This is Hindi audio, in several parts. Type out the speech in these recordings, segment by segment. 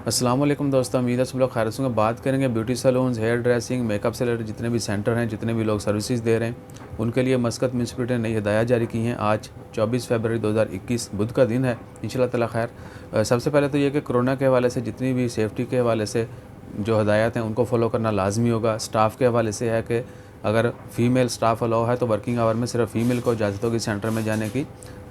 अस्सलाम वालेकुम दोस्तों, उम्मीद है सब लोग खैरियत से होंगे। बात करेंगे beauty salons, hair dressing, makeup से रिलेटेड जितने भी सेंटर हैं, जितने भी लोग सर्विसेज दे रहे हैं, उनके लिए मस्कत म्यूनसिपैलिटी ने नई हिदायत जारी की हैं। आज 24 फरवरी 2021 बुध का दिन है, इंशाल्लाह ताला खैर। सबसे पहले तो ये कि कोरोना के हवाले से जितनी भी सेफ्टी के हवाले से जो हिदायत हैं उनको फॉलो करना लाजमी होगा। स्टाफ के हवाले से है कि अगर फ़ीमेल स्टाफ अलाउ है तो वर्किंग आवर में सिर्फ फ़ीमेल को इजाज़त होगी सेंटर में जाने की,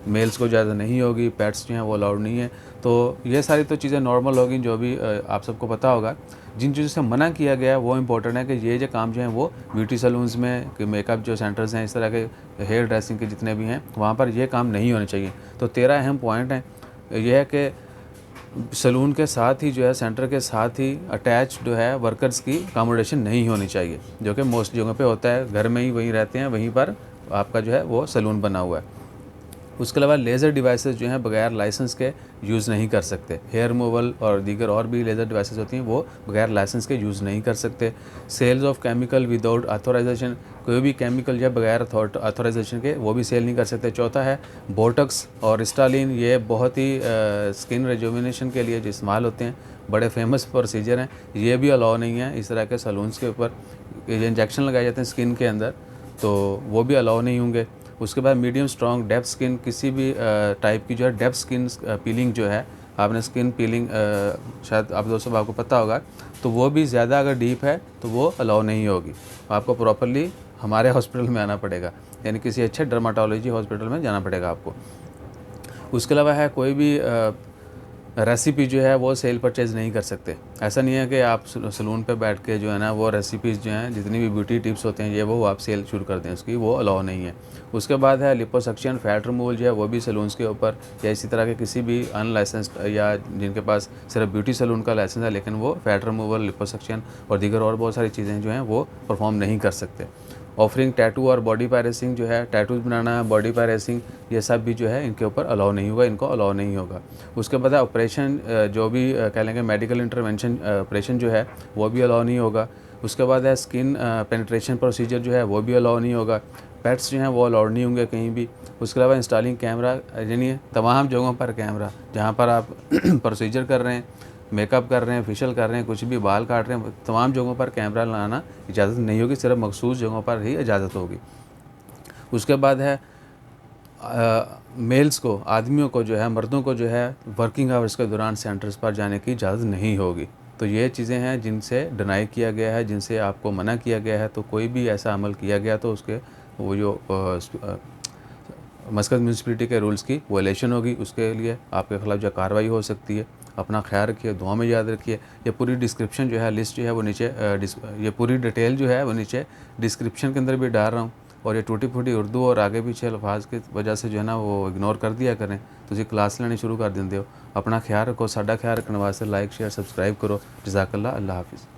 मेल्स को इजाज़त नहीं होगी। पेट्स जो हैं वो अलाउड नहीं है। तो ये सारी तो चीज़ें नॉर्मल होगी जो भी आप सबको पता होगा। जिन चीज़ों से मना किया गया है वो इम्पोर्टेंट है कि ये जो काम जो हैं वो ब्यूटी सैलून्स में कि मेकअप जो सेंटर्स हैं, इस तरह के हेयर ड्रेसिंग के जितने भी हैं, वहाँ पर ये काम नहीं होने चाहिए। तो 13 अहम पॉइंट हैं। ये है कि सैलून के साथ ही जो है, सेंटर के साथ ही अटैच जो है वर्कर्स की अकोमोडेशन नहीं होनी चाहिए, जो कि मोस्ट जगहों पे होता है। घर में ही वहीं रहते हैं, वहीं पर आपका जो है वो सैलून बना हुआ है। उसके अलावा लेज़र डिवाइसेस जो हैं बगैर लाइसेंस के यूज़ नहीं कर सकते। हेयर रिमूवल और दीगर और भी लेज़र डिवाइसेस होती हैं वो बगैर लाइसेंस के यूज़ नहीं कर सकते। Sales of chemical without authorisation, कोई भी केमिकल या बगैर ऑथोराइजेशन के वो भी सेल नहीं कर सकते। चौथा है बोटॉक्स और स्टालिन, ये बहुत ही स्किन रिजुविनेशन के लिए जो इस्तेमाल होते हैं, बड़े फेमस प्रोसीजर हैं, ये भी अलाउ नहीं है। इस तरह के सैलून्स के ऊपर ये इंजेक्शन लगाए जाते हैं स्किन के अंदर, तो वो भी अलाउ नहीं होंगे। उसके बाद मीडियम स्ट्रॉन्ग डेप्थ स्किन, किसी भी टाइप की जो है डेप्थ स्किन पीलिंग जो है, आपने स्किन पीलिंग शायद आप दोस्तों आपको पता होगा, तो वो भी ज़्यादा अगर डीप है तो वो अलाउ नहीं होगी। आपको प्रॉपरली हमारे हॉस्पिटल में आना पड़ेगा, यानी किसी अच्छे डर्माटोलॉजी हॉस्पिटल में जाना पड़ेगा आपको। उसके अलावा है कोई भी रेसिपी जो है वो सेल परचेज़ नहीं कर सकते। ऐसा नहीं है कि आप सैलून पे बैठ के जो है ना वो रेसिपीज़ जो हैं, जितनी भी ब्यूटी टिप्स होते हैं, ये वो आप सेल शुरू कर दें, उसकी वो अलाउ नहीं है। उसके बाद है लिपोसक्शन, फैट रिमूवल जो है वो भी सैलून्स के ऊपर या इसी तरह के किसी भी अनलाइसेंस्ड या जिनके पास सिर्फ ब्यूटी सैलून का लाइसेंस है लेकिन वो फैट रिमूवल, लिपोसक्शन और दीगर और बहुत सारी चीज़ें जो हैं वो परफॉर्म नहीं कर सकते। ऑफरिंग टैटू और बॉडी पैरेसिंग जो है, टैटूज बनाना, बॉडी पैरेसिंग, ये सब भी जो है इनके ऊपर अलाउ नहीं होगा, इनको अलाउ नहीं होगा। उसके बाद ऑपरेशन, जो भी कह लेंगे मेडिकल इंटरवेंशन ऑपरेशन जो है वो भी अलाउ नहीं होगा। उसके बाद है स्किन पेनिट्रेशन प्रोसीजर जो है वो भी अलाउ नहीं होगा। पेट्स जो हैं वो अलाउड नहीं होंगे कहीं भी। उसके अलावा इंस्टॉलिंग कैमरा, यानी तमाम जगहों पर कैमरा, जहाँ पर आप प्रोसीजर कर रहे हैं, मेकअप कर रहे हैं, फेशियल कर रहे हैं, कुछ भी बाल काट रहे हैं, तमाम जगहों पर कैमरा लगाना इजाज़त नहीं होगी, सिर्फ मखसूस जगहों पर ही इजाज़त होगी। उसके बाद है मेल्स को, आदमियों को जो है, मर्दों को जो है वर्किंग आवर्स के दौरान सेंटर्स पर जाने की इजाज़त नहीं होगी। तो ये चीज़ें हैं जिनसे डिनाई किया गया है, जिनसे आपको मना किया गया है। तो कोई भी ऐसा अमल किया गया तो उसके वो जो मस्कत म्यूनसिपैलिटी के रूल्स की वायलेशन होगी, उसके लिए आपके खिलाफ जो कार्रवाई हो सकती है। अपना ख्याल रखिए, दुआ में याद रखिए। ये पूरी डिस्क्रिप्शन जो है, लिस्ट जो है वो नीचे ये पूरी डिटेल जो है वो नीचे डिस्क्रिप्शन के अंदर भी डाल रहा हूँ। और ये टूटी फूटी उर्दू और आगे पीछे अल्फाज की वजह से जो है ना वो इग्नोर कर दिया करें। तुझे क्लास लेनी शुरू कर देंगे हो। अपना ख्याल रखो, साडा ख्याल रखने वास्ते लाइक शेयर सब्सक्राइब करो। जज़ाकल्लाह, अल्लाह हाफिज़।